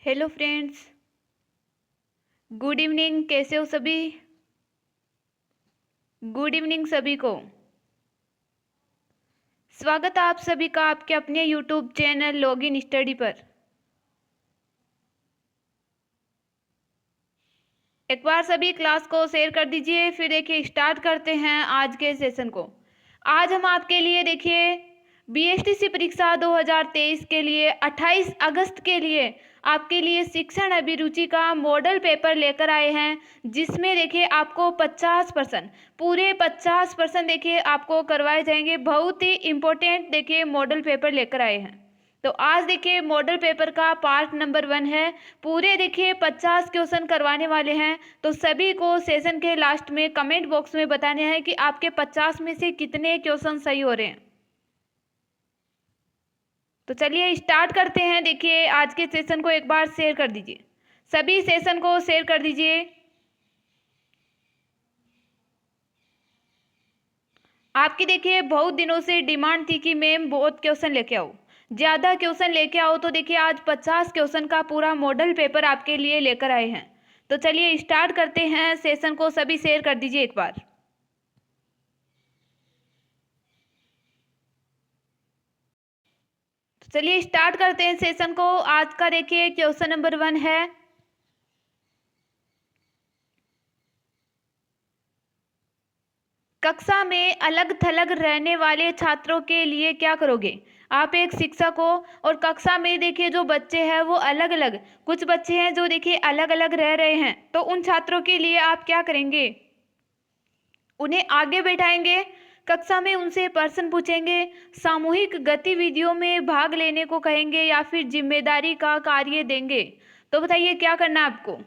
Hello friends, good evening. कैसे हो सभी? गुड इवनिंग सभी को। स्वागत है आप सभी का आपके अपने यूट्यूब चैनल लॉगिन स्टडी पर। एक बार सभी क्लास को शेयर कर दीजिए, फिर देखिए स्टार्ट करते हैं आज के सेशन को। आज हम आपके लिए देखिए बीएसटीसी परीक्षा 2023 के लिए 28 अगस्त के लिए आपके लिए शिक्षण अभिरुचि का मॉडल पेपर लेकर आए हैं, जिसमें देखिए आपको 50% पूरे 50% देखिए आपको करवाए जाएंगे। बहुत ही इम्पोर्टेंट देखिए मॉडल पेपर लेकर आए हैं। तो आज देखिए मॉडल पेपर का पार्ट नंबर 1 है। पूरे देखिए 50 क्वेश्चन करवाने वाले हैं। तो सभी को सेशन के लास्ट में कमेंट बॉक्स में बताने हैं कि आपके 50 में से कितने क्वेश्चन सही हो रहे हैं। तो चलिए स्टार्ट करते हैं। देखिए आज के सेशन को एक बार शेयर कर दीजिए, सभी सेशन को शेयर कर दीजिए। आपकी देखिए बहुत दिनों से डिमांड थी कि मैम बहुत क्वेश्चन लेके आओ, ज़्यादा क्वेश्चन लेके आओ। तो देखिए आज 50 क्वेश्चन का पूरा मॉडल पेपर आपके लिए लेकर आए हैं। तो चलिए स्टार्ट करते हैं सेशन को, सभी शेयर कर दीजिए एक बार। तो चलिए स्टार्ट करते हैं सेशन को। आज का देखिए क्वेश्चन नंबर 1 है, कक्षा में अलग थलग रहने वाले छात्रों के लिए क्या करोगे? आप एक शिक्षक हो और कक्षा में देखिए जो बच्चे हैं वो अलग अलग, कुछ बच्चे हैं जो देखिए अलग अलग रह रहे हैं, तो उन छात्रों के लिए आप क्या करेंगे? उन्हें आगे बैठाएंगे, कक्षा में उनसे प्रश्न पूछेंगे, सामूहिक गतिविधियों में भाग लेने को कहेंगे, या फिर जिम्मेदारी का कार्य देंगे? तो बताइए क्या करना है आपको?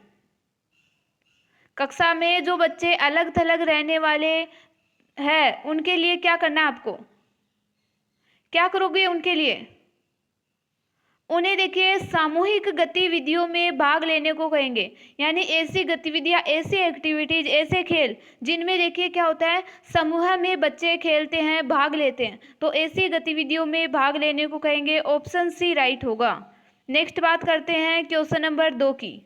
कक्षा में जो बच्चे अलग थलग रहने वाले हैं उनके लिए क्या करना है आपको? क्या करोगे उनके लिए? उन्हें देखिए सामूहिक गतिविधियों में भाग लेने को कहेंगे, यानी ऐसी गतिविधियां, ऐसी एक्टिविटीज, ऐसे खेल जिनमें देखिए क्या होता है, समूह में बच्चे खेलते हैं, भाग लेते हैं, तो ऐसी गतिविधियों में भाग लेने को कहेंगे। ऑप्शन सी राइट होगा। नेक्स्ट बात करते हैं क्वेश्चन नंबर 2 की।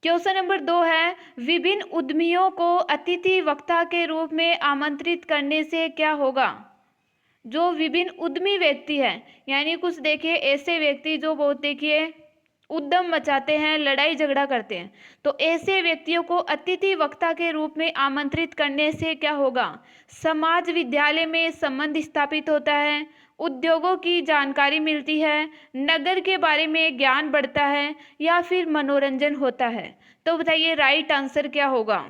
क्वेश्चन नंबर 2 है, विभिन्न उद्यमियों को अतिथि वक्ता के रूप में आमंत्रित करने से क्या होगा? जो विभिन्न उद्यमी व्यक्ति हैं, यानी कुछ देखिए ऐसे व्यक्ति जो बहुत देखिए उद्यम मचाते हैं, लड़ाई झगड़ा करते हैं, तो ऐसे व्यक्तियों को अतिथि वक्ता के रूप में आमंत्रित करने से क्या होगा? समाज विद्यालय में संबंध स्थापित होता है, उद्योगों की जानकारी मिलती है, नगर के बारे में ज्ञान बढ़ता है, या फिर मनोरंजन होता है? तो बताइए राइट आंसर क्या होगा?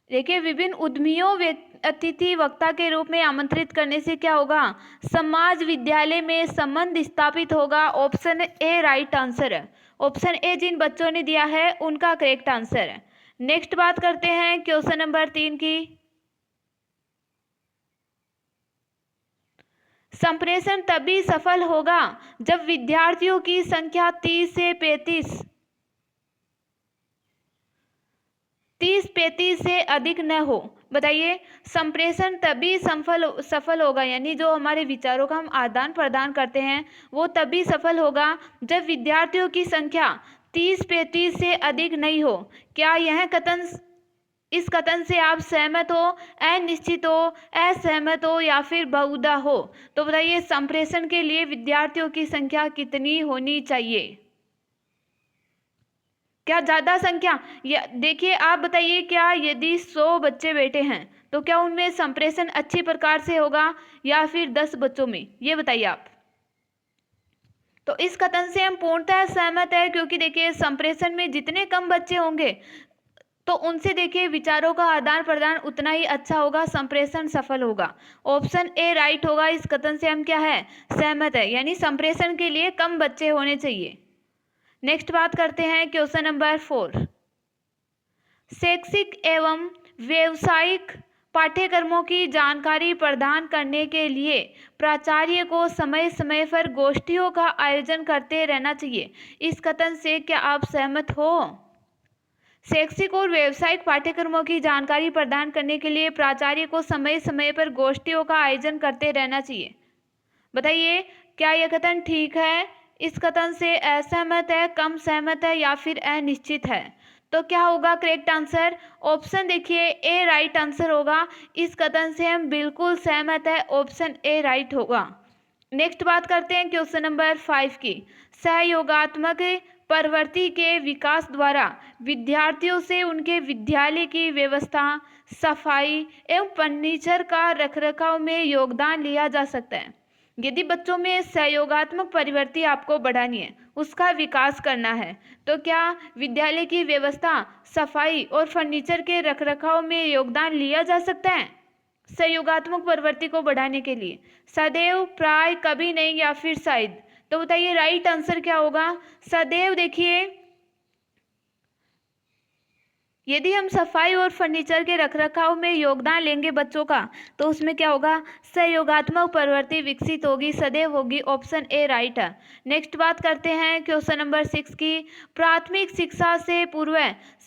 देखिए विभिन्न उद्यमियों अतिथि वक्ता के रूप में आमंत्रित करने से क्या होगा? समाज विद्यालय में संबंध स्थापित होगा। ऑप्शन ए राइट आंसर है। ऑप्शन ए जिन बच्चों ने दिया है उनका करेक्ट आंसर है। नेक्स्ट बात करते हैं क्वेश्चन नंबर 3 की। संप्रेषण तभी सफल होगा जब विद्यार्थियों की संख्या 30 से 35 से अधिक न हो। बताइए संप्रेषण तभी सफल होगा, यानी जो हमारे विचारों का हम आदान प्रदान करते हैं वो तभी सफल होगा जब विद्यार्थियों की संख्या 30-35 से अधिक नहीं हो। क्या यह कथन, इस कथन से आप सहमत हो, अनिश्चित हो, असहमत हो, या फिर बहुधा हो? तो बताइए संप्रेषण के लिए विद्यार्थियों की संख्या कितनी होनी चाहिए? क्या ज़्यादा संख्या? या देखिए आप बताइए, क्या यदि 100 बच्चे बैठे हैं तो क्या उनमें संप्रेषण अच्छी प्रकार से होगा, या फिर 10 बच्चों में? ये बताइए आप। तो इस कथन से हम पूर्णतः सहमत है, क्योंकि देखिए संप्रेषण में जितने कम बच्चे होंगे तो उनसे देखिए विचारों का आदान प्रदान उतना ही अच्छा होगा, संप्रेषण सफल होगा। ऑप्शन ए राइट होगा। इस कथन से हम क्या है, सहमत है, यानी संप्रेषण के लिए कम बच्चे होने चाहिए। नेक्स्ट बात करते हैं क्वेश्चन नंबर 4। शैक्षिक एवं व्यावसायिक पाठ्यक्रमों की जानकारी प्रदान करने के लिए प्राचार्य को समय समय पर गोष्ठियों का आयोजन करते रहना चाहिए। इस कथन से क्या आप सहमत हो? शैक्षिक और व्यावसायिक पाठ्यक्रमों की जानकारी प्रदान करने के लिए प्राचार्य को समय समय पर गोष्ठियों का आयोजन करते रहना चाहिए। बताइए, क्या यह कथन ठीक है? इस कथन से असहमत है, कम सहमत है या फिर अनिश्चित है? तो क्या होगा करेक्ट आंसर? ऑप्शन देखिए ए राइट आंसर होगा। इस कथन से हम बिल्कुल सहमत है, ऑप्शन ए राइट होगा। नेक्स्ट बात करते हैं क्वेश्चन नंबर 5 की। सहयोगात्मक प्रवृत्ति के विकास द्वारा विद्यार्थियों से उनके विद्यालय की व्यवस्था, सफाई एवं फर्नीचर का रखरखाव में योगदान लिया जा सकता है। यदि बच्चों में सहयोगात्मक प्रवृत्ति आपको बढ़ानी है, उसका विकास करना है, तो क्या विद्यालय की व्यवस्था, सफाई और फर्नीचर के रखरखाव में योगदान लिया जा सकता है? सहयोगात्मक प्रवृत्ति को बढ़ाने के लिए सदैव, प्राय, कभी नहीं या फिर शायद। तो बताइए राइट आंसर क्या होगा? सदैव। देखिए, यदि हम सफाई और फर्नीचर के रखरखाव में योगदान लेंगे बच्चों का, तो उसमें क्या होगा? सहयोगात्मक प्रवृत्ति विकसित होगी, सदैव होगी। ऑप्शन ए राइट है। नेक्स्ट बात करते हैं क्वेश्चन नंबर 6 की। प्राथमिक शिक्षा से पूर्व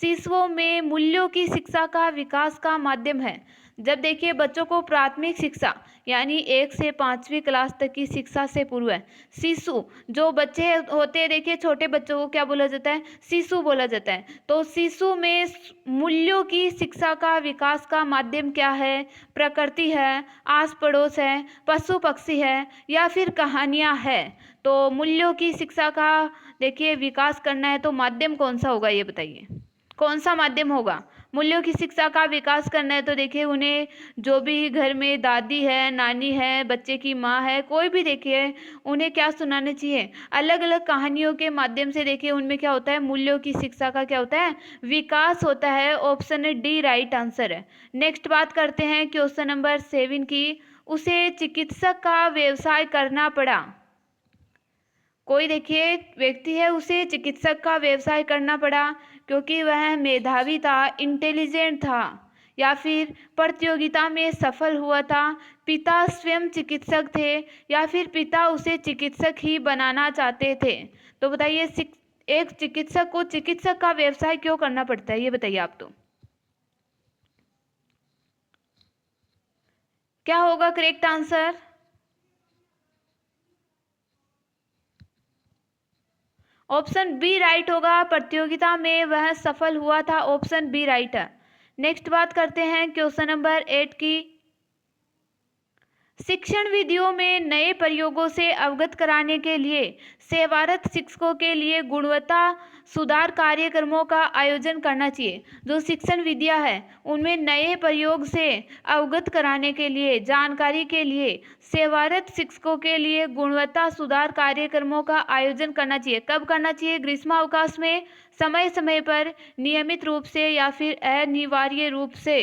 शिशुओं में मूल्यों की शिक्षा का विकास का माध्यम है। जब देखिए बच्चों को प्राथमिक शिक्षा यानी 1 से 5वीं क्लास तक की शिक्षा से पूर्व शिशु जो बच्चे होते हैं, देखिए छोटे बच्चों को क्या बोला जाता है? शिशु बोला जाता है। तो शिशु में मूल्यों की शिक्षा का विकास का माध्यम क्या है? प्रकृति है, आस पड़ोस है, पशु पक्षी है या फिर कहानियाँ है? तो मूल्यों की शिक्षा का देखिए विकास करना है तो माध्यम कौन सा होगा, ये बताइए कौन सा माध्यम होगा? मूल्यों की शिक्षा का विकास करना है तो देखिए उन्हें जो भी घर में दादी है, नानी है, बच्चे की माँ है, कोई भी देखिए उन्हें क्या सुनाना चाहिए? अलग अलग कहानियों के माध्यम से देखिए उनमें क्या होता है? मूल्यों की शिक्षा का क्या होता है? विकास होता है। ऑप्शन डी राइट आंसर है। नेक्स्ट बात करते हैं क्वेश्चन नंबर 7 की। उसे चिकित्सक का व्यवसाय करना पड़ा। कोई देखिए व्यक्ति है, उसे चिकित्सक का व्यवसाय करना पड़ा क्योंकि वह मेधावी था, इंटेलिजेंट था या फिर प्रतियोगिता में सफल हुआ था, पिता स्वयं चिकित्सक थे या फिर पिता उसे चिकित्सक ही बनाना चाहते थे। तो बताइए एक चिकित्सक को चिकित्सक का व्यवसाय क्यों करना पड़ता है, ये बताइए आप। तो क्या होगा correct answer? Option B right होगा। प्रतियोगिता में वह सफल हुआ था। ऑप्शन बी राइट है। नेक्स्ट बात करते हैं क्वेश्चन नंबर 8 की। शिक्षण विधियों में नए प्रयोगों से अवगत कराने के लिए सेवारत शिक्षकों के लिए गुणवत्ता सुधार कार्यक्रमों का आयोजन करना चाहिए। जो शिक्षण विधियां है उनमें नए प्रयोग से अवगत कराने के लिए, जानकारी के लिए सेवारत शिक्षकों के लिए गुणवत्ता सुधार कार्यक्रमों का आयोजन करना चाहिए। कब करना चाहिए? ग्रीष्मावकाश में, समय समय पर, नियमित रूप से या फिर अनिवार्य रूप से।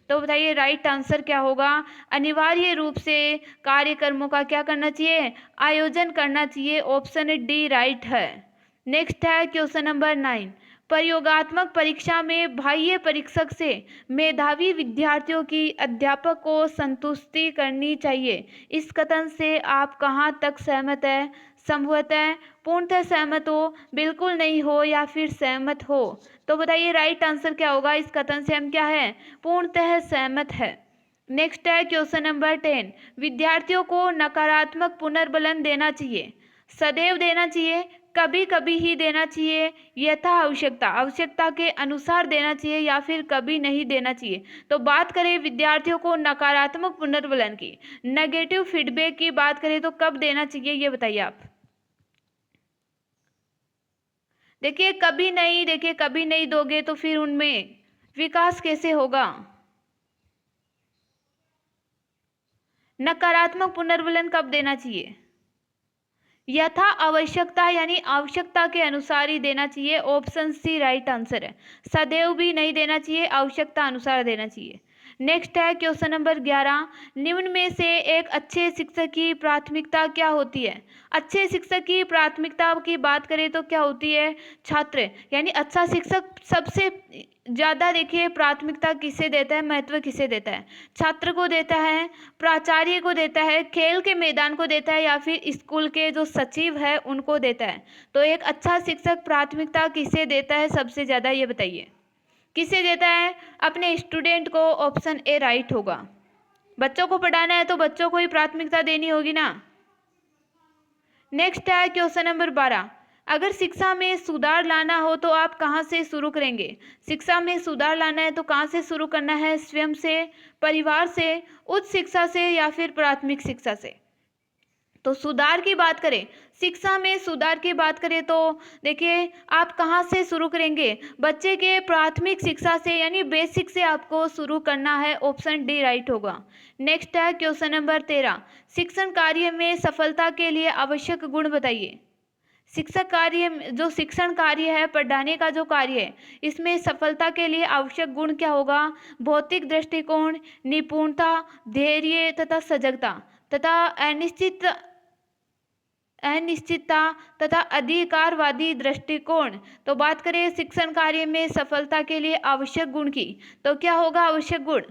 तो बताइए राइट आंसर क्या होगा? अनिवार्य रूप से कार्यक्रमों का क्या करना चाहिए? आयोजन करना चाहिए। ऑप्शन डी राइट है। नेक्स्ट है क्वेश्चन नंबर 9। प्रयोगात्मक परीक्षा में बाह्य परीक्षक से मेधावी विद्यार्थियों की अध्यापक को संतुष्टि करनी चाहिए। इस कथन से आप कहाँ तक सहमत है? संभवतः, पूर्णतः सहमत हो, बिल्कुल नहीं हो या फिर सहमत हो? तो बताइए राइट आंसर क्या होगा? इस कथन से हम क्या है? पूर्णतः सहमत है। नेक्स्ट है क्वेश्चन नंबर 10। विद्यार्थियों को नकारात्मक पुनर्बलन देना चाहिए। सदैव देना चाहिए, कभी कभी ही देना चाहिए, यथा आवश्यकता, आवश्यकता के अनुसार देना चाहिए या फिर कभी नहीं देना चाहिए? तो बात करें विद्यार्थियों को नकारात्मक पुनर्बलन की, नेगेटिव फीडबैक की बात करें तो कब देना चाहिए, ये बताइए आप। देखिए कभी नहीं, देखिए कभी नहीं दोगे तो फिर उनमें विकास कैसे होगा? नकारात्मक पुनर्बलन कब देना चाहिए? यथा आवश्यकता यानी आवश्यकता के अनुसार ही देना चाहिए। ऑप्शन सी राइट आंसर है। सदैव भी नहीं देना चाहिए, आवश्यकता अनुसार देना चाहिए। नेक्स्ट है क्वेश्चन नंबर 11। निम्न में से एक अच्छे शिक्षक की प्राथमिकता क्या होती है? अच्छे शिक्षक की प्राथमिकता की बात करें तो क्या होती है? छात्र, यानी अच्छा शिक्षक सबसे ज़्यादा देखिए प्राथमिकता किसे देता है, महत्व किसे देता है? छात्र को देता है, प्राचार्य को देता है, खेल के मैदान को देता है या फिर स्कूल के जो सचिव है उनको देता है? तो एक अच्छा शिक्षक प्राथमिकता किसे देता है सबसे ज़्यादा, ये बताइए। किसे देता है? अपने स्टूडेंट को। ऑप्शन ए राइट होगा। बच्चों को पढ़ाना है तो बच्चों को ही प्राथमिकता देनी होगी ना। नेक्स्ट है क्वेश्चन नंबर 12। अगर शिक्षा में सुधार लाना हो तो आप कहाँ से शुरू करेंगे? शिक्षा में सुधार लाना है तो कहाँ से शुरू करना है? स्वयं से, परिवार से, उच्च शिक्षा से या फिर प्राथमिक शिक्षा से? तो सुधार की बात करें, शिक्षा में सुधार की बात करें तो देखिए आप कहाँ से शुरू करेंगे? बच्चे के प्राथमिक शिक्षा से यानी बेसिक से आपको शुरू करना है। ऑप्शन डी राइट होगा। नेक्स्ट है क्वेश्चन नंबर 13। शिक्षण कार्य में सफलता के लिए आवश्यक गुण बताइए। शिक्षक कार्य जो शिक्षण कार्य है, पढ़ाने का जो कार्य है, इसमें सफलता के लिए आवश्यक गुण क्या होगा? भौतिक दृष्टिकोण, निपुणता, धैर्य तथा सजगता तथा अनिश्चितता तथा अधिकारवादी दृष्टिकोण। तो बात करें शिक्षण कार्य में सफलता के लिए आवश्यक गुण की, तो क्या होगा आवश्यक गुण?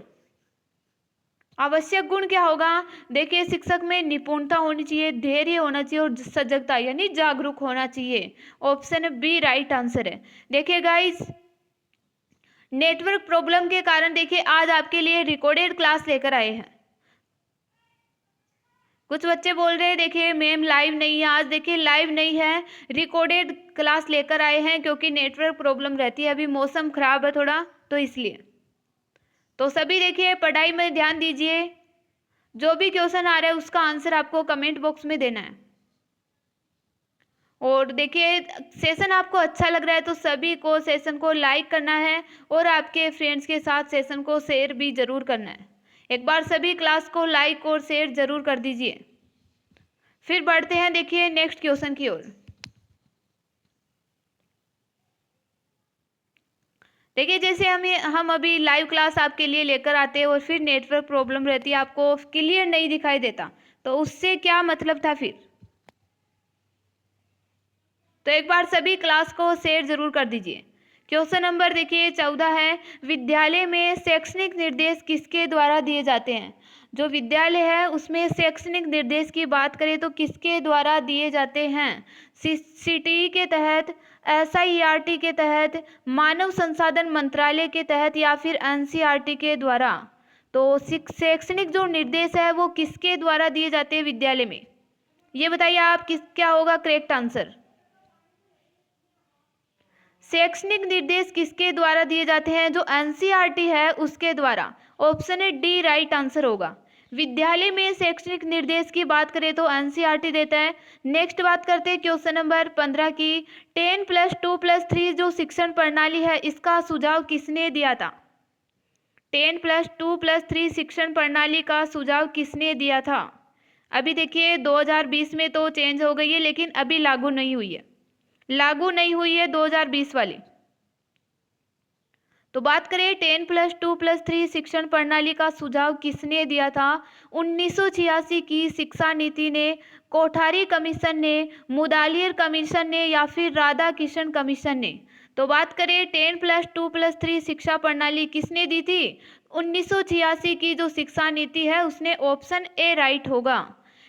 आवश्यक गुण क्या होगा? देखिए शिक्षक में निपुणता होनी चाहिए, धैर्य होना चाहिए और सजगता यानी जागरूक होना चाहिए। ऑप्शन बी राइट आंसर है। देखिए गाइस, नेटवर्क प्रॉब्लम के कारण देखिए आज आपके लिए रिकॉर्डेड क्लास लेकर आए हैं। कुछ बच्चे बोल रहे हैं देखिए मैम लाइव नहीं है आज। देखिए लाइव नहीं है, रिकॉर्डेड क्लास लेकर आए हैं क्योंकि नेटवर्क प्रॉब्लम रहती है, अभी मौसम खराब है थोड़ा तो इसलिए। तो सभी देखिए पढ़ाई में ध्यान दीजिए, जो भी क्वेश्चन आ रहा है उसका आंसर आपको कमेंट बॉक्स में देना है। और देखिए सेशन आपको अच्छा लग रहा है तो सभी को सेशन को लाइक करना है और आपके फ्रेंड्स के साथ सेशन को शेयर भी जरूर करना है। एक बार सभी क्लास को लाइक और शेयर जरूर कर दीजिए। फिर बढ़ते हैं देखिए नेक्स्ट क्वेश्चन की ओर। देखिए जैसे हम अभी लाइव क्लास आपके लिए लेकर आते हैं और फिर नेटवर्क प्रॉब्लम रहती है, आपको क्लियर नहीं दिखाई देता, तो उससे क्या मतलब था फिर? तो एक बार सभी क्लास को शेयर जरूर कर दीजिए। क्वेश्चन नंबर देखिए 14 है, विद्यालय में शैक्षणिक निर्देश किसके द्वारा दिए जाते हैं? जो विद्यालय है उसमें शैक्षणिक निर्देश की बात करें तो किसके द्वारा दिए जाते हैं? सीटीई के तहत, एसआईईआरटी के तहत, मानव संसाधन मंत्रालय के तहत या फिर एनसीईआरटी के द्वारा? तो शैक्षणिक जो निर्देश है वो किसके द्वारा दिए जाते हैं विद्यालय में? ये बताइए आप क्या होगा करेक्ट आंसर? शैक्षणिक निर्देश किसके द्वारा दिए जाते हैं? जो एनसीईआरटी है उसके द्वारा। ऑप्शन डी राइट आंसर होगा। विद्यालय में शैक्षणिक निर्देश की बात करें तो एनसीईआरटी देता है। नेक्स्ट बात करते हैं क्वेश्चन नंबर 15 की। 10+2+3 जो शिक्षण प्रणाली है इसका सुझाव किसने दिया था? 10+2+3 शिक्षण प्रणाली का सुझाव किसने दिया था? अभी देखिए 2020 में तो चेंज हो गई है लेकिन अभी लागू नहीं हुई है, 2020 वाली। तो बात करें 10+2+3 शिक्षण प्रणाली का सुझाव किसने दिया था? 1986 की शिक्षा नीति ने, कोठारी कमीशन ने, मुदालियर कमीशन ने या फिर राधाकृष्णन कमीशन ने? तो बात करें 10+2+3 शिक्षा प्रणाली किसने दी थी? 1986 की जो शिक्षा नीति है उसने। ऑप्शन ए राइट होगा।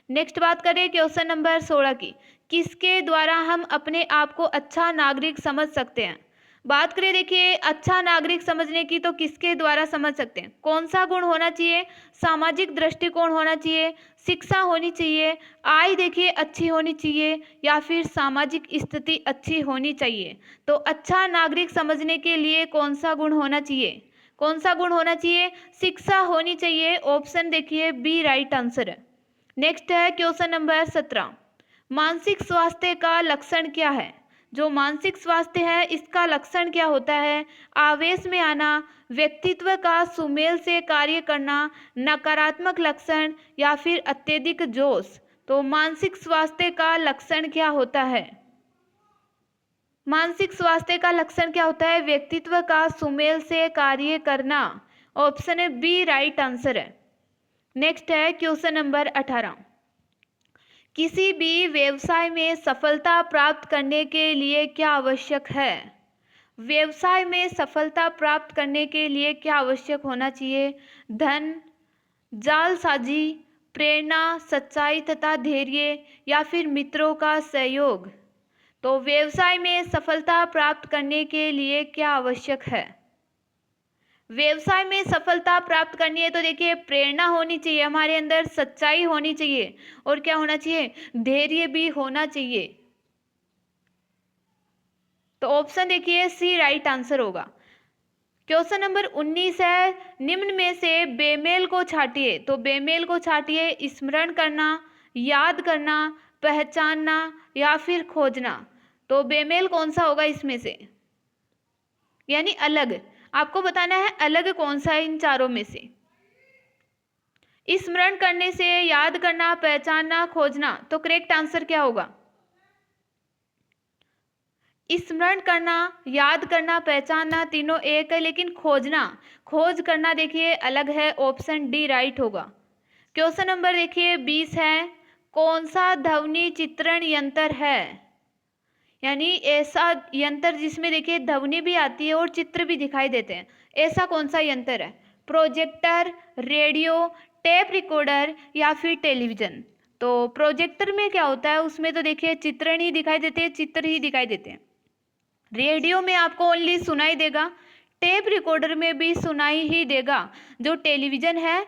नेक्स्ट बात करें क्वेश्चन नंबर 16 की। किसके द्वारा हम अपने आप को अच्छा नागरिक समझ सकते हैं? बात करें देखिए अच्छा नागरिक समझने की तो किसके द्वारा समझ सकते हैं? कौन सा गुण होना चाहिए? सामाजिक दृष्टिकोण होना चाहिए, शिक्षा होनी चाहिए, आय देखिए अच्छी होनी चाहिए या फिर सामाजिक स्थिति अच्छी होनी चाहिए? तो अच्छा नागरिक समझने के लिए कौन सा गुण होना चाहिए? कौन सा गुण होना चाहिए? शिक्षा होनी चाहिए। ऑप्शन देखिए बी राइट आंसर है। नेक्स्ट है क्वेश्चन नंबर 17। मानसिक स्वास्थ्य का लक्षण क्या है? जो मानसिक स्वास्थ्य है इसका लक्षण क्या होता है? आवेश में आना, व्यक्तित्व का सुमेल से कार्य करना, नकारात्मक लक्षण या फिर अत्यधिक जोश? तो मानसिक स्वास्थ्य का लक्षण क्या होता है? मानसिक स्वास्थ्य का लक्षण क्या होता है? व्यक्तित्व का सुमेल से कार्य करना। ऑप्शन बी राइट आंसर है। नेक्स्ट है क्वेश्चन नंबर 18। किसी भी व्यवसाय में सफलता प्राप्त करने के लिए क्या आवश्यक है? व्यवसाय में सफलता प्राप्त करने के लिए क्या आवश्यक होना चाहिए? धन, जालसाजी, प्रेरणा, सच्चाई तथा धैर्य या फिर मित्रों का सहयोग? तो व्यवसाय में सफलता प्राप्त करने के लिए क्या आवश्यक है? व्यवसाय में सफलता प्राप्त करनी है तो देखिए प्रेरणा होनी चाहिए हमारे अंदर, सच्चाई होनी चाहिए और क्या होना चाहिए, धैर्य भी होना चाहिए। तो ऑप्शन देखिए सी राइट आंसर होगा। क्वेश्चन नंबर 19 है, निम्न में से बेमेल को छांटिए। तो बेमेल को छांटिए, स्मरण करना, याद करना, पहचानना या फिर खोजना। तो बेमेल कौन सा होगा इसमें से, यानी अलग, आपको बताना है अलग कौन सा है इन चारों में से। स्मरण करने से, याद करना, पहचानना, खोजना, तो करेक्ट आंसर क्या होगा? स्मरण करना, याद करना, पहचानना तीनों एक है, लेकिन खोजना, खोज करना देखिए अलग है। ऑप्शन डी राइट होगा। क्वेश्चन नंबर देखिए 20 है, कौन सा ध्वनि चित्रण यंत्र है? यानी ऐसा यंत्र जिसमें देखिए ध्वनि भी आती है और चित्र भी दिखाई देते हैं, ऐसा कौन सा यंत्र है? प्रोजेक्टर, रेडियो, टेप रिकॉर्डर या फिर टेलीविजन। तो प्रोजेक्टर में क्या होता है, उसमें तो देखिए चित्रण ही दिखाई देते हैं, चित्र ही दिखाई देते हैं। रेडियो में आपको ओनली सुनाई देगा, टेप रिकॉर्डर में भी सुनाई ही देगा। जो टेलीविजन है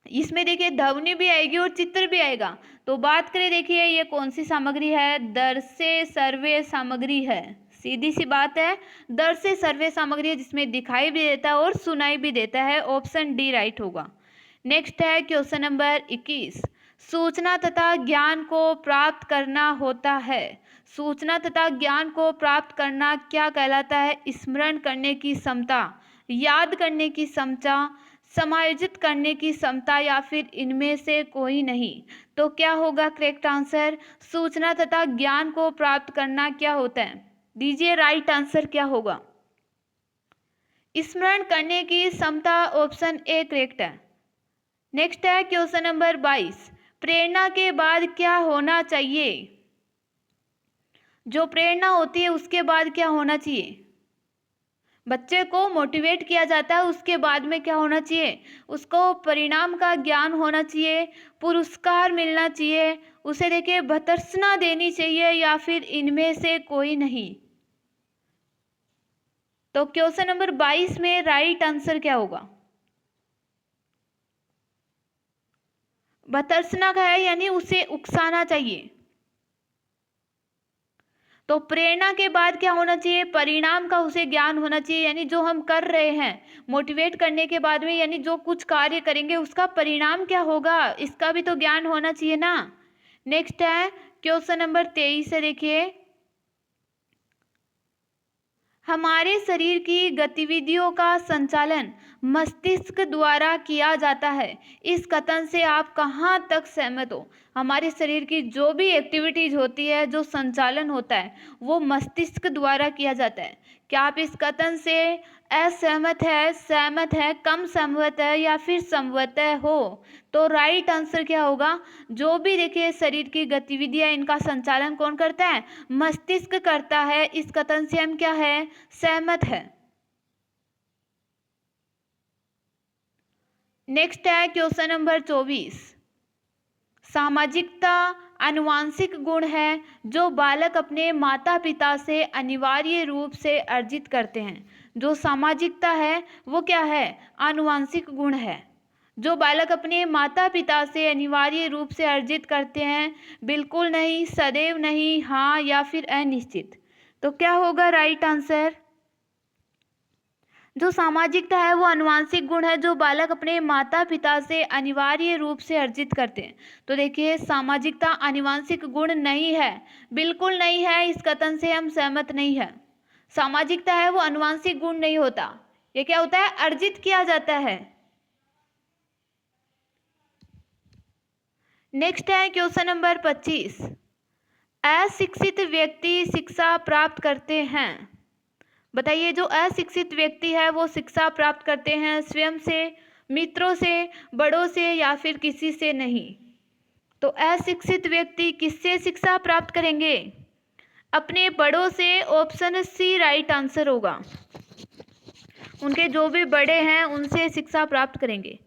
इसमें देखिए ध्वनि भी आएगी और चित्र भी आएगा। तो बात करें देखिए ये कौन सी सामग्री है, दृश्य श्रव्य सामग्री है। सीधी सी बात है, दृश्य श्रव्य सामग्री है जिसमें दिखाई भी देता है और सुनाई भी देता है। ऑप्शन डी राइट होगा। नेक्स्ट है क्वेश्चन नंबर 21, सूचना तथा ज्ञान को प्राप्त करना होता है। सूचना तथा ज्ञान को प्राप्त करना क्या कहलाता है? स्मरण करने की क्षमता, याद करने की क्षमता, समायोजित करने की क्षमता या फिर इनमें से कोई नहीं। तो क्या होगा करेक्ट आंसर? सूचना तथा ज्ञान को प्राप्त करना क्या होता है? दीजिए राइट आंसर क्या होगा? स्मरण करने की क्षमता, ऑप्शन ए करेक्ट है। नेक्स्ट है क्वेश्चन नंबर 22, प्रेरणा के बाद क्या होना चाहिए? जो प्रेरणा होती है उसके बाद क्या होना चाहिए? बच्चे को मोटिवेट किया जाता है, उसके बाद में क्या होना चाहिए? उसको परिणाम का ज्ञान होना चाहिए, पुरस्कार मिलना चाहिए, उसे देखिए भर्त्सना देनी चाहिए या फिर इनमें से कोई नहीं। तो क्वेश्चन नंबर 22 में राइट आंसर क्या होगा? भर्त्सना का है, यानी उसे उकसाना चाहिए। तो प्रेरणा के बाद क्या होना चाहिए? परिणाम का उसे ज्ञान होना चाहिए, यानी जो हम कर रहे हैं मोटिवेट करने के बाद में, यानी जो कुछ कार्य करेंगे उसका परिणाम क्या होगा, इसका भी तो ज्ञान होना चाहिए ना। नेक्स्ट है क्वेश्चन नंबर 23 है, देखिए हमारे शरीर की गतिविधियों का संचालन मस्तिष्क द्वारा किया जाता है। इस कथन से आप कहाँ तक सहमत हो? हमारे शरीर की जो भी एक्टिविटीज होती है, जो संचालन होता है, वो मस्तिष्क द्वारा किया जाता है। क्या आप इस कथन से असहमत है, सहमत है, कम सहमत है या फिर सहमत हो? तो राइट आंसर क्या होगा? जो भी देखिए शरीर की गतिविधियां, इनका संचालन कौन करता है? मस्तिष्क करता है। इस कथन से हम क्या है? सहमत है। नेक्स्ट है क्वेश्चन नंबर 24, सामाजिकता आनुवांशिक गुण है जो बालक अपने माता पिता से अनिवार्य रूप से अर्जित करते हैं। जो सामाजिकता है वो क्या है? आनुवांशिक गुण है जो बालक अपने माता पिता से अनिवार्य रूप से अर्जित करते हैं। बिल्कुल नहीं, सदैव नहीं, हाँ या फिर अनिश्चित। तो क्या होगा राइट आंसर? जो सामाजिकता है वो आनुवांशिक गुण है जो बालक अपने माता पिता से अनिवार्य रूप से अर्जित करते हैं। तो देखिए सामाजिकता आनुवांशिक गुण नहीं है, बिल्कुल नहीं है, इस कथन से हम सहमत नहीं है। सामाजिकता है वो आनुवांशिक गुण नहीं होता, ये क्या होता है? अर्जित किया जाता है। नेक्स्ट है क्वेश्चन नंबर 25, अशिक्षित व्यक्ति शिक्षा प्राप्त करते हैं। बताइए जो अशिक्षित व्यक्ति है वो शिक्षा प्राप्त करते हैं स्वयं से, मित्रों से, बड़ों से या फिर किसी से नहीं। तो अशिक्षित व्यक्ति किससे शिक्षा प्राप्त करेंगे? अपने बड़ों से। ऑप्शन सी राइट आंसर होगा। उनके जो भी बड़े हैं उनसे शिक्षा प्राप्त करेंगे।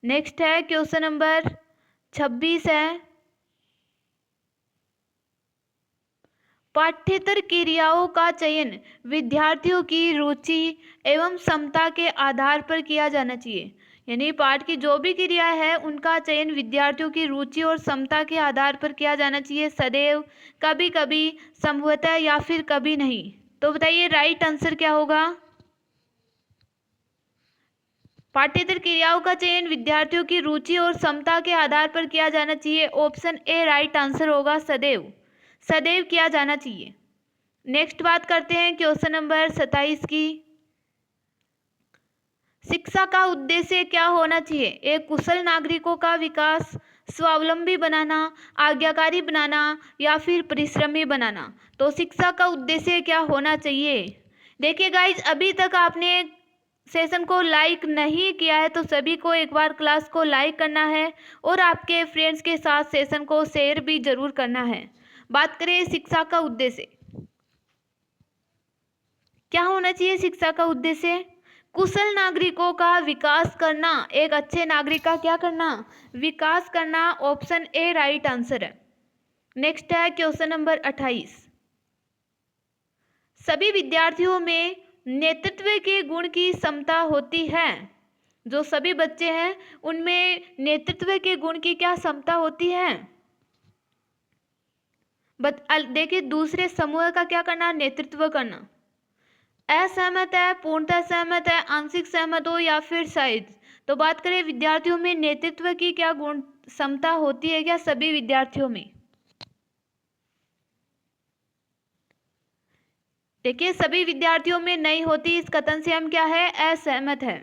नेक्स्ट है क्वेश्चन नंबर 26 है, पाठ्येतर क्रियाओं का चयन विद्यार्थियों की रुचि एवं क्षमता के आधार पर किया जाना चाहिए। यानी पाठ की जो भी क्रिया है उनका चयन विद्यार्थियों की रुचि और क्षमता के आधार पर किया जाना चाहिए, सदैव, कभी कभी, संभवतः या फिर कभी नहीं। तो बताइए राइट आंसर क्या होगा? पाठ्येतर क्रियाओं का चयन विद्यार्थियों की रुचि और क्षमता के आधार पर किया जाना चाहिए। ऑप्शन ए राइट आंसर होगा, सदैव, सदैव किया जाना चाहिए। नेक्स्ट बात करते हैं क्वेश्चन नंबर 27 की। शिक्षा का उद्देश्य क्या होना चाहिए? एक कुशल नागरिकों का विकास, स्वावलंबी बनाना, आज्ञाकारी बनाना या फिर परिश्रमी बनाना। तो शिक्षा का उद्देश्य क्या होना चाहिए? देखिए गाइज, अभी तक आपने सेशन को लाइक नहीं किया है तो सभी को एक बार क्लास को लाइक करना है और आपके फ्रेंड्स के साथ सेशन को शेयर भी जरूर करना है। बात करें शिक्षा का उद्देश्य, क्या होना चाहिए? शिक्षा का उद्देश्य कुशल नागरिकों का विकास करना, एक अच्छे नागरिक का क्या करना? विकास करना। ऑप्शन ए राइट आंसर है। नेक्स्ट है क्वेश्चन नंबर 28। सभी विद्यार्थियों में नेतृत्व के गुण की क्षमता होती है। जो सभी बच्चे हैं उनमें नेतृत्व के गुण की क्या क्षमता होती है? देखिए, दूसरे समूह का क्या करना? नेतृत्व करना। असहमत है, पूर्णतः सहमत है, आंशिक सहमत हो या फिर शायद। तो बात करें विद्यार्थियों में नेतृत्व की क्या गुण क्षमता होती है क्या सभी विद्यार्थियों में? देखिए, सभी विद्यार्थियों में नहीं होती, इस कथन से हम क्या है? असहमत है।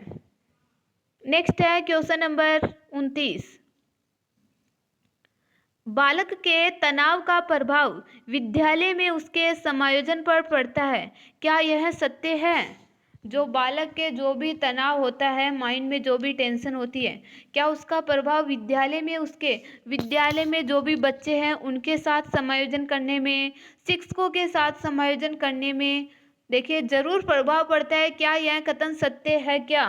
नेक्स्ट है क्वेश्चन नंबर 29। बालक के तनाव का प्रभाव विद्यालय में उसके समायोजन पर पड़ता है, क्या यह सत्य है? जो बालक के जो भी तनाव होता है, माइंड में जो भी टेंशन होती है, क्या उसका प्रभाव विद्यालय में जो भी बच्चे हैं उनके साथ समायोजन करने में, शिक्षकों के साथ समायोजन करने में, देखिए जरूर प्रभाव पड़ता है। क्या यह कथन सत्य है क्या?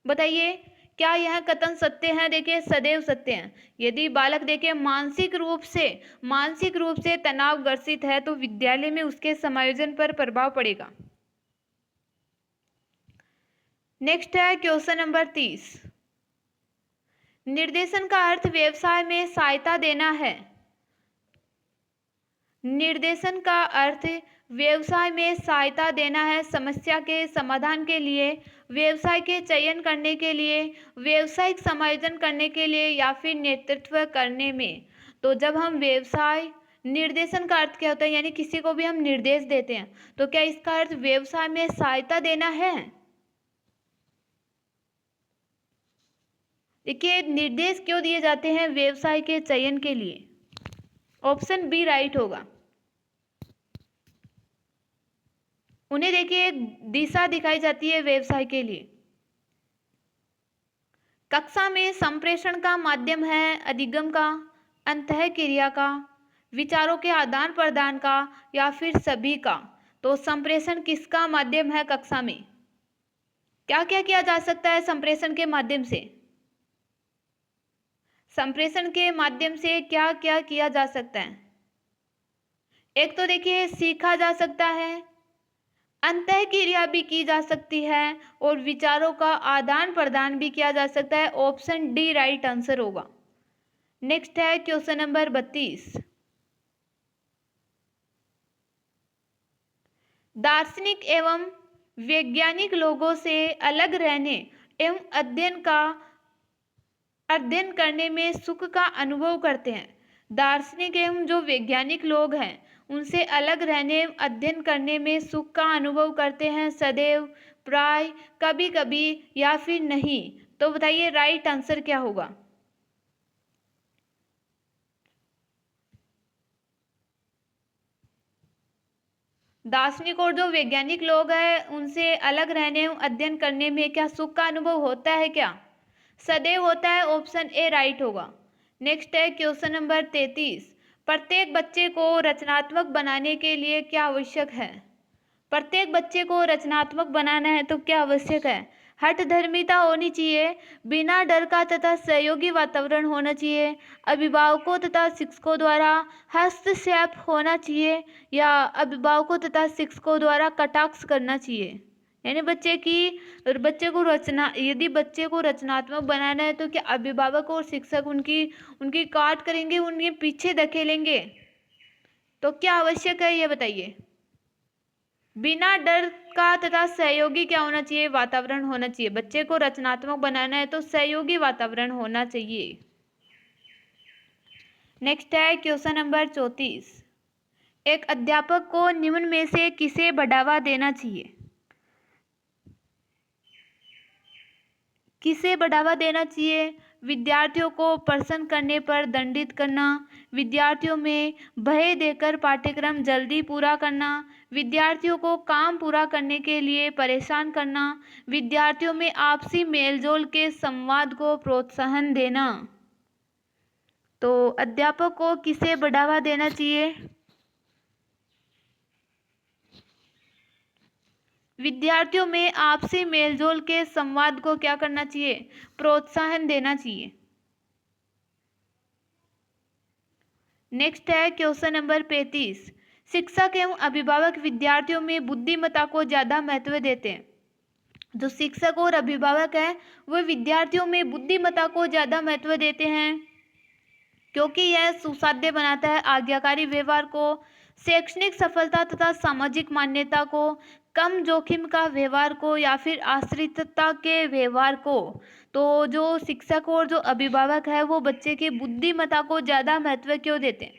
बताइए, क्या यह कथन सत्य है? देखिए, सदैव सत्य है। यदि बालक देखिए मानसिक रूप से तनाव ग्रसित है तो विद्यालय में उसके समायोजन पर प्रभाव पड़ेगा। नेक्स्ट है क्वेश्चन नंबर 30। निर्देशन का अर्थ व्यवसाय में सहायता देना है। निर्देशन का अर्थ व्यवसाय में सहायता देना है, समस्या के समाधान के लिए, व्यवसाय के चयन करने के लिए, व्यवसायिक समायोजन करने के लिए या फिर नेतृत्व करने में। तो जब हम व्यवसाय, निर्देशन का अर्थ क्या होता है? यानी किसी को भी हम निर्देश देते हैं तो क्या इसका अर्थ व्यवसाय में सहायता देना है? देखिए, निर्देश क्यों दिए जाते हैं? व्यवसाय के चयन के लिए। ऑप्शन बी राइट होगा। उन्हें देखिए एक दिशा दिखाई जाती है व्यवसाय के लिए। कक्षा में संप्रेषण का माध्यम है अधिगम का, अंतःक्रिया का, विचारों के आदान प्रदान का या फिर सभी का। तो संप्रेषण किसका माध्यम है? कक्षा में क्या क्या किया जा सकता है संप्रेषण के माध्यम से? संप्रेषण के माध्यम से क्या क्या किया जा सकता है? एक तो देखिए सीखा जा सकता है, अंतःक्रिया भी की जा सकती है और विचारों का आदान प्रदान भी किया जा सकता है। ऑप्शन डी राइट आंसर होगा। नेक्स्ट है क्वेश्चन नंबर 32। दार्शनिक एवं वैज्ञानिक लोगों से अलग रहने एवं अध्ययन करने में सुख का अनुभव करते हैं। दार्शनिक एवं जो वैज्ञानिक लोग हैं उनसे अलग रहने, अध्ययन करने में सुख का अनुभव करते हैं, सदैव, प्राय, कभी कभी या फिर नहीं। तो बताइए राइट आंसर क्या होगा? दार्शनिक और जो वैज्ञानिक लोग हैं उनसे अलग रहने, अध्ययन करने में क्या सुख का अनुभव होता है क्या? सदैव होता है। ऑप्शन ए राइट होगा। नेक्स्ट है क्वेश्चन नंबर 33। प्रत्येक बच्चे को रचनात्मक बनाने के लिए क्या आवश्यक है? प्रत्येक बच्चे को रचनात्मक बनाना है तो क्या आवश्यक है? हठधर्मिता होनी चाहिए, बिना डर का तथा सहयोगी वातावरण होना चाहिए, अभिभावकों तथा शिक्षकों द्वारा हस्तक्षेप होना चाहिए या अभिभावकों तथा शिक्षकों द्वारा कटाक्ष करना चाहिए। यानी बच्चे को यदि बच्चे को रचनात्मक बनाना है तो क्या अभिभावक और शिक्षक उनकी उनकी काट करेंगे, उनके पीछे धकेलेंगे? तो क्या आवश्यक है ये बताइए। बिना डर का तथा सहयोगी क्या होना चाहिए? वातावरण होना चाहिए। बच्चे को रचनात्मक बनाना है तो सहयोगी वातावरण होना चाहिए। नेक्स्ट है क्वेश्चन नंबर 34। एक अध्यापक को निम्न में से किसे बढ़ावा देना चाहिए? किसे बढ़ावा देना चाहिए? विद्यार्थियों को प्रश्न करने पर दंडित करना, विद्यार्थियों में भय देकर पाठ्यक्रम जल्दी पूरा करना, विद्यार्थियों को काम पूरा करने के लिए परेशान करना, विद्यार्थियों में आपसी मेलजोल के संवाद को प्रोत्साहन देना। तो अध्यापक को किसे बढ़ावा देना चाहिए? विद्यार्थियों में आपसी मेलजोल के संवाद को क्या करना चाहिए? प्रोत्साहन देना चाहिए। नेक्स्ट है क्वेश्चन नंबर 35। शिक्षक एवं अभिभावक विद्यार्थियों में बुद्धिमत्ता को ज्यादा महत्व देते हैं। जो शिक्षक और अभिभावक है वो विद्यार्थियों में बुद्धिमत्ता को ज्यादा महत्व देते हैं क्योंकि यह सुसाध्य बनाता है आज्ञाकारी व्यवहार को, शैक्षणिक सफलता तथा सामाजिक मान्यता को, कम जोखिम का व्यवहार को या फिर आश्रितता के व्यवहार को। तो जो शिक्षक और जो अभिभावक है वो बच्चे की बुद्धिमत्ता को ज्यादा महत्व क्यों देते हैं?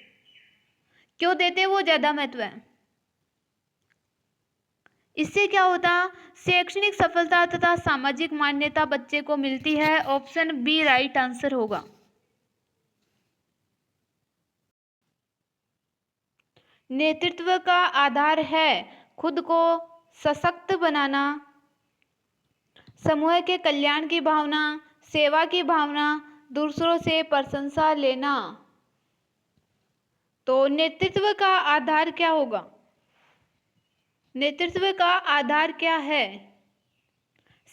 क्यों देते हैं वो ज्यादा महत्व है? इससे क्या होता? शैक्षणिक सफलता तथा सामाजिक मान्यता बच्चे को मिलती है। ऑप्शन बी राइट आंसर होगा। नेतृत्व का आधार है खुद को सशक्त बनाना, समूह के कल्याण की भावना, सेवा की भावना, दूसरों से प्रशंसा लेना। तो नेतृत्व का आधार क्या होगा? नेतृत्व का आधार क्या है?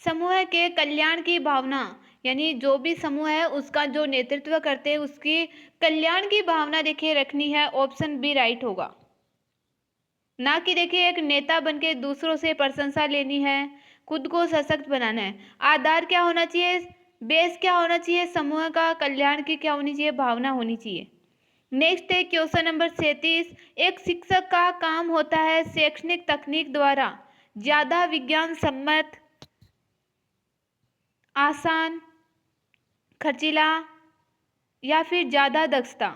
समूह के कल्याण की भावना, यानी जो भी समूह है उसका जो नेतृत्व करते हैं उसकी कल्याण की भावना देखिए रखनी है। ऑप्शन बी राइट होगा। ना कि देखिए एक नेता बनके दूसरों से प्रशंसा लेनी है, खुद को सशक्त बनाना है। आधार क्या होना चाहिए? बेस क्या होना चाहिए? समूह का कल्याण की क्या होनी चाहिए? भावना होनी चाहिए। नेक्स्ट है क्वेश्चन नंबर 37। एक शिक्षक का काम होता है शैक्षणिक तकनीक द्वारा ज्यादा विज्ञान सम्मत, आसान, खर्चीला या फिर ज्यादा दक्षता।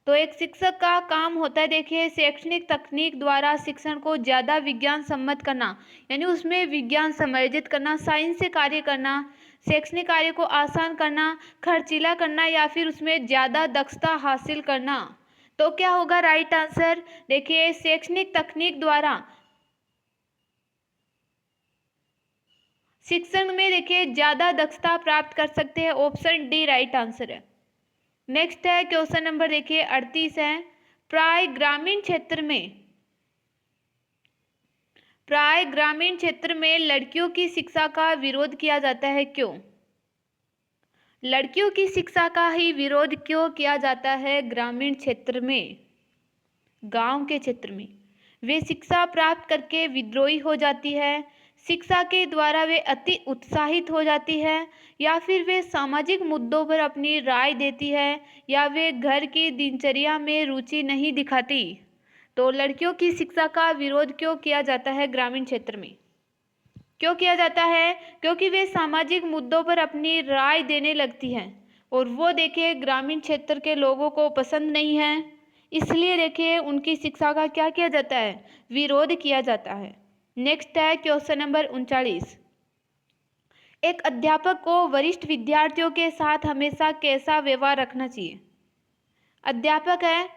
तो एक शिक्षक का काम होता है देखिए शैक्षणिक तकनीक द्वारा शिक्षण को ज्यादा विज्ञान सम्मत करना, यानी उसमें विज्ञान समायोजित करना, साइंस से कार्य करना, शैक्षणिक कार्य को आसान करना, खर्चीला करना या फिर उसमें ज्यादा दक्षता हासिल करना। तो क्या होगा राइट आंसर? देखिए शैक्षणिक तकनीक द्वारा शिक्षण में देखिए ज्यादा दक्षता प्राप्त कर सकते हैं। ऑप्शन डी राइट आंसर है। नेक्स्ट है क्वेश्चन नंबर देखिए 38 है। प्राय ग्रामीण क्षेत्र में लड़कियों की शिक्षा का विरोध किया जाता है, क्यों? लड़कियों की शिक्षा का ही विरोध क्यों किया जाता है ग्रामीण क्षेत्र में? गांव के क्षेत्र में वे शिक्षा प्राप्त करके विद्रोही हो जाती है, शिक्षा के द्वारा वे अति उत्साहित हो जाती है, या फिर वे सामाजिक मुद्दों पर अपनी राय देती है, या वे घर की दिनचर्या में रुचि नहीं दिखाती। तो लड़कियों की शिक्षा का विरोध क्यों किया जाता है ग्रामीण क्षेत्र में? क्यों किया जाता है? क्योंकि वे सामाजिक मुद्दों पर अपनी राय देने लगती हैं और वो देखिए ग्रामीण क्षेत्र के लोगों को पसंद नहीं है, इसलिए देखिए उनकी शिक्षा का क्या किया जाता है? विरोध किया जाता है। नेक्स्ट है क्वेश्चन नंबर 39। एक अध्यापक को वरिष्ठ विद्यार्थियों के साथ हमेशा कैसा व्यवहार रखना चाहिए? अध्यापक है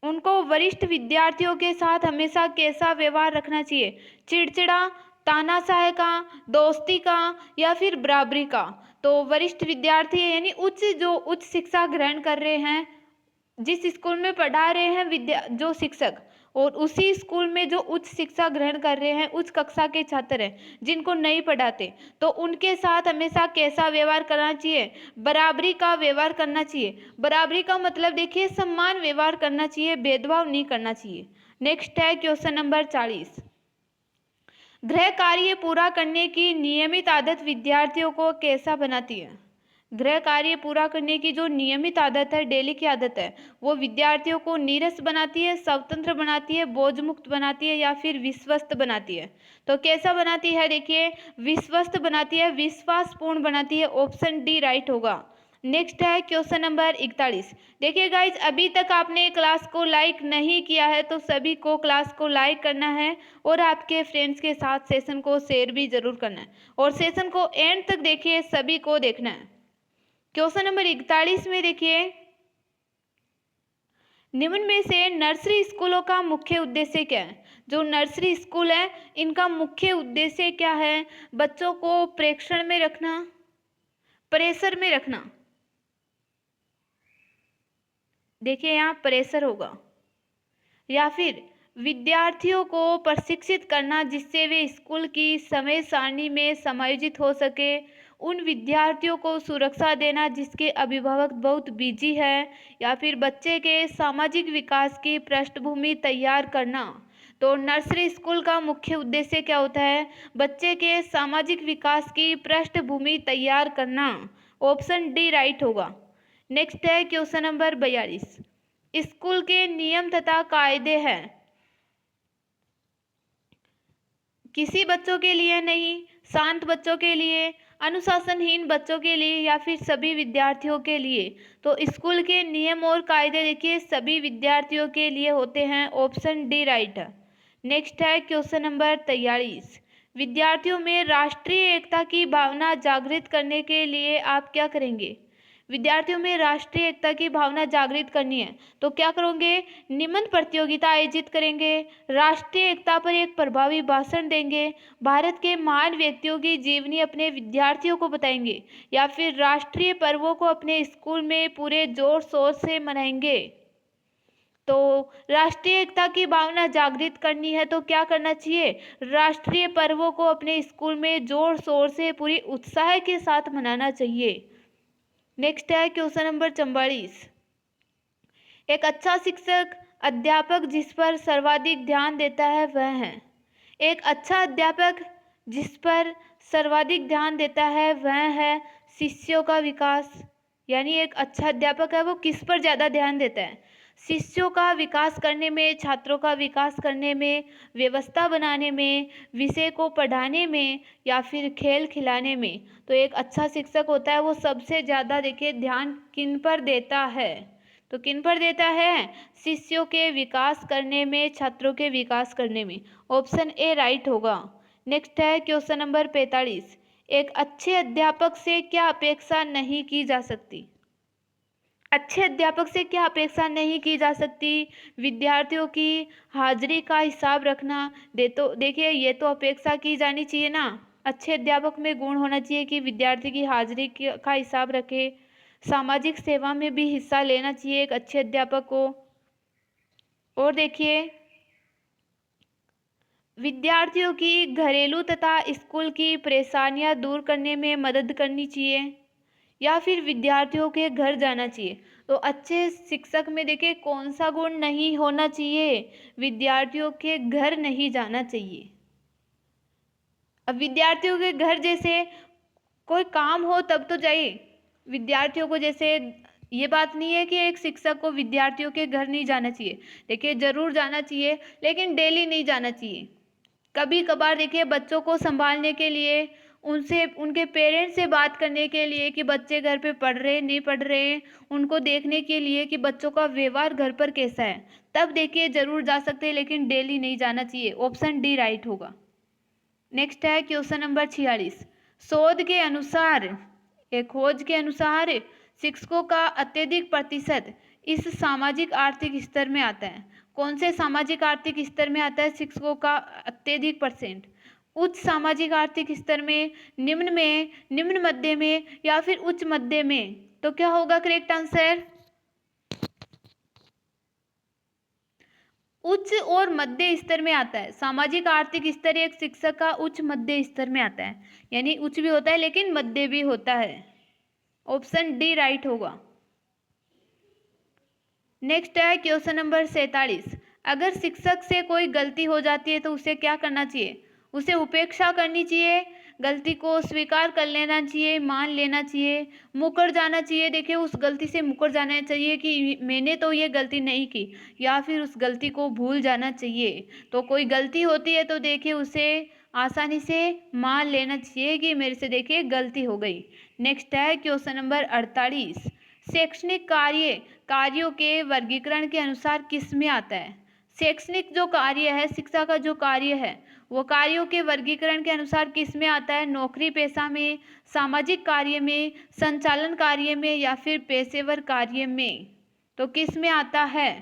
उनको वरिष्ठ विद्यार्थियों के साथ हमेशा कैसा व्यवहार रखना चाहिए? चिड़चिड़ा, तानाशाह का, दोस्ती का या फिर बराबरी का? तो वरिष्ठ विद्यार्थी यानी उच्च शिक्षा ग्रहण कर रहे हैं, जिस स्कूल में पढ़ा रहे हैं जो शिक्षक, और उसी स्कूल में जो उच्च शिक्षा ग्रहण कर रहे हैं, उच्च कक्षा के छात्र हैं जिनको नहीं पढ़ाते, तो उनके साथ हमेशा कैसा व्यवहार करना चाहिए? बराबरी का व्यवहार करना चाहिए। बराबरी का मतलब देखिए सम्मान व्यवहार करना चाहिए, भेदभाव नहीं करना चाहिए। नेक्स्ट है क्वेश्चन नंबर 40। गृह कार्य पूरा करने की नियमित आदत विद्यार्थियों को कैसा बनाती है? गृह कार्य पूरा करने की जो नियमित आदत है, डेली की आदत है, वो विद्यार्थियों को नीरस बनाती है, स्वतंत्र बनाती है, बोझ मुक्त बनाती है या फिर विश्वस्त बनाती है? तो कैसा बनाती है? देखिए विश्वस्त बनाती है, विश्वासपूर्ण बनाती है। ऑप्शन डी राइट होगा। नेक्स्ट है क्वेश्चन नंबर 41। देखिए गाइज, अभी तक आपने क्लास को लाइक नहीं किया है तो सभी को क्लास को लाइक करना है और आपके फ्रेंड्स के साथ सेशन को शेयर भी जरूर करना है और सेशन को एंड तक देखिए, सभी को देखना है। क्वेश्चन नंबर 41 में देखिए, निम्न में से नर्सरी स्कूलों का मुख्य उद्देश्य क्या है? जो नर्सरी स्कूल है इनका मुख्य उद्देश्य क्या है? बच्चों को प्रेक्षण में रखना, प्रेशर में रखना। देखिए यहाँ प्रेशर होगा, या फिर विद्यार्थियों को प्रशिक्षित करना जिससे वे स्कूल की समय सारणी में समायोजित हो सके, उन विद्यार्थियों को सुरक्षा देना जिसके अभिभावक बहुत बिजी है, या फिर बच्चे के सामाजिक विकास की पृष्ठभूमि तैयार करना। तो नर्सरी स्कूल का मुख्य उद्देश्य क्या होता है? बच्चे के सामाजिक विकास की पृष्ठभूमि तैयार करना। ऑप्शन डी राइट होगा। नेक्स्ट है क्वेश्चन नंबर 42। स्कूल के नियम तथा कायदे हैं, किसी बच्चों के लिए नहीं, शांत बच्चों के लिए, अनुशासनहीन बच्चों के लिए या फिर सभी विद्यार्थियों के लिए? तो स्कूल के नियम और कायदे देखिए सभी विद्यार्थियों के लिए होते हैं। ऑप्शन डी राइट है। नेक्स्ट है क्वेश्चन नंबर 43। विद्यार्थियों में राष्ट्रीय एकता की भावना जागृत करने के लिए आप क्या करेंगे? विद्यार्थियों में राष्ट्रीय एकता की भावना जागृत करनी है तो क्या करोगे? निबंध प्रतियोगिता आयोजित करेंगे, राष्ट्रीय एकता पर एक प्रभावी भाषण देंगे, भारत के महान व्यक्तियों की जीवनी अपने विद्यार्थियों को बताएंगे, या फिर राष्ट्रीय पर्वों को अपने स्कूल में पूरे जोर शोर से मनाएंगे? तो राष्ट्रीय एकता की भावना जागृत करनी है तो क्या करना चाहिए? राष्ट्रीय पर्वों को अपने स्कूल में जोर शोर से पूरी उत्साह के साथ मनाना चाहिए। नेक्स्ट है क्वेश्चन नंबर 44। एक अच्छा शिक्षक अध्यापक जिस पर सर्वाधिक ध्यान देता है वह है? एक अच्छा अध्यापक जिस पर सर्वाधिक ध्यान देता है वह है शिष्यों का विकास। यानी एक अच्छा अध्यापक है वो किस पर ज़्यादा ध्यान देता है? शिष्यों का विकास करने में, छात्रों का विकास करने में, व्यवस्था बनाने में, विषय को पढ़ाने में या फिर खेल खिलाने में? तो एक अच्छा शिक्षक होता है वो सबसे ज़्यादा देखिए ध्यान किन पर देता है? तो किन पर देता है? शिष्यों के विकास करने में, छात्रों के विकास करने में। ऑप्शन ए राइट होगा। नेक्स्ट है क्वेश्चन नंबर 45। एक अच्छे अध्यापक से क्या अपेक्षा नहीं की जा सकती? अच्छे अध्यापक से क्या अपेक्षा नहीं की जा सकती? विद्यार्थियों की हाजिरी का हिसाब रखना। देखिए ये तो अपेक्षा की जानी चाहिए ना। अच्छे अध्यापक में गुण होना चाहिए कि विद्यार्थी की हाजिरी का हिसाब रखे, सामाजिक सेवा में भी हिस्सा लेना चाहिए एक अच्छे अध्यापक को। और देखिए विद्यार्थियों की घरेलू तथा स्कूल की परेशानियां दूर करने में मदद करनी चाहिए या फिर विद्यार्थियों के घर जाना चाहिए? तो अच्छे शिक्षक में देखिए कौन सा गुण नहीं होना चाहिए? विद्यार्थियों के घर नहीं जाना चाहिए। अब विद्यार्थियों के घर जैसे कोई काम हो तब तो जाइए। विद्यार्थियों को जैसे ये बात नहीं है कि एक शिक्षक को विद्यार्थियों के घर नहीं जाना चाहिए। देखिए जरूर जाना चाहिए लेकिन डेली नहीं जाना चाहिए। कभी कभार देखिए बच्चों को संभालने के लिए, उनसे, उनके पेरेंट्स से बात करने के लिए कि बच्चे घर पे पढ़ रहे नहीं पढ़ रहे, उनको देखने के लिए कि बच्चों का व्यवहार घर पर कैसा है, तब देखिए जरूर जा सकते हैं लेकिन डेली नहीं जाना चाहिए। ऑप्शन डी राइट होगा। नेक्स्ट है क्वेश्चन नंबर 46। शोध के अनुसार, एक खोज के अनुसार शिक्षकों का अत्यधिक प्रतिशत इस सामाजिक आर्थिक स्तर में आता है। कौन से सामाजिक आर्थिक स्तर में आता है शिक्षकों का अत्यधिक परसेंट? उच्च सामाजिक आर्थिक स्तर में, निम्न में, निम्न मध्य में या फिर उच्च मध्य में? तो क्या होगा करेक्ट आंसर? उच्च और मध्य स्तर में आता है। सामाजिक आर्थिक स्तर एक शिक्षक का उच्च मध्य स्तर में आता है, यानी उच्च भी होता है लेकिन मध्य भी होता है। ऑप्शन डी राइट होगा। नेक्स्ट है क्वेश्चन नंबर 47। अगर शिक्षक से कोई गलती हो जाती है तो उसे क्या करना चाहिए? उसे उपेक्षा करनी चाहिए, गलती को स्वीकार कर लेना चाहिए, मान लेना चाहिए, मुकर जाना चाहिए। देखिए, उस गलती से मुकर जाना चाहिए कि मैंने तो ये गलती नहीं की, या फिर उस गलती को भूल जाना चाहिए। तो कोई गलती होती है तो देखिए उसे आसानी से मान लेना चाहिए कि मेरे से देखिए गलती हो गई। नेक्स्ट है क्वेश्चन नंबर 48। शैक्षणिक कार्यों के वर्गीकरण के अनुसार किस में आता है? शैक्षणिक जो कार्य है, शिक्षा का जो कार्य है, वो कार्यों के वर्गीकरण के अनुसार किस में आता है? नौकरी पेशा में, सामाजिक कार्य में, संचालन कार्य में, या फिर पेशेवर कार्य में? तो किस में आता है?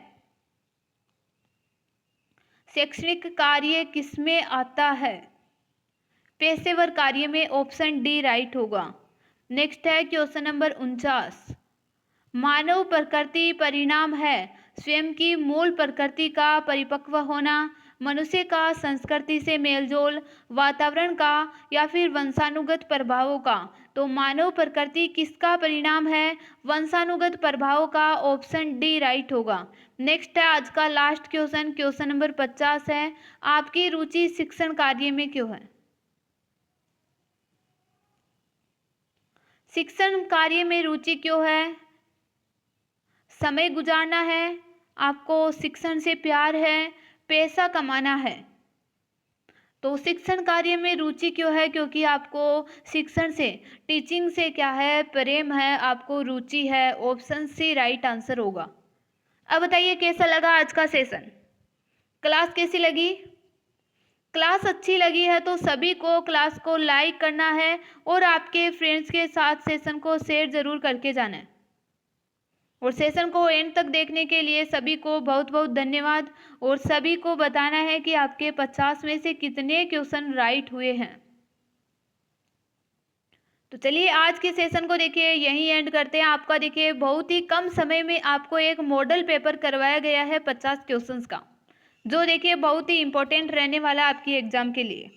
शैक्षणिक कार्य किस में आता है? पेशेवर कार्य में। ऑप्शन डी राइट होगा। नेक्स्ट है क्वेश्चन नंबर 49। मानव प्रकृति परिणाम है स्वयं की मूल प्रकृति का परिपक्व होना, मनुष्य का संस्कृति से मेलजोल, वातावरण का, या फिर वंशानुगत प्रभावों का? तो मानव प्रकृति किसका परिणाम है? वंशानुगत प्रभावों का। ऑप्शन डी राइट होगा। नेक्स्ट है आज का लास्ट क्वेश्चन, क्वेश्चन नंबर 50 है। आपकी रुचि शिक्षण कार्य में क्यों है? शिक्षण कार्य में रुचि क्यों है? समय गुजारना है, आपको शिक्षण से प्यार है, पैसा कमाना है? तो शिक्षण कार्य में रुचि क्यों है? क्योंकि आपको शिक्षण से, टीचिंग से क्या है? प्रेम है, आपको रुचि है। ऑप्शन सी राइट आंसर होगा। अब बताइए कैसा लगा आज का सेशन? क्लास कैसी लगी? क्लास अच्छी लगी है तो सभी को क्लास को लाइक करना है और आपके फ्रेंड्स के साथ सेशन को शेयर ज़रूर करके जाना है। और सेशन को एंड तक देखने के लिए सभी को बहुत बहुत धन्यवाद। और सभी को बताना है कि आपके 50 में से कितने क्वेश्चन राइट हुए हैं। तो चलिए आज के सेशन को देखिए यहीं एंड करते हैं। आपका देखिए बहुत ही कम समय में आपको एक मॉडल पेपर करवाया गया है 50 क्वेश्चंस का, जो देखिए बहुत ही इंपॉर्टेंट रहने वाला है आपकी एग्जाम के लिए।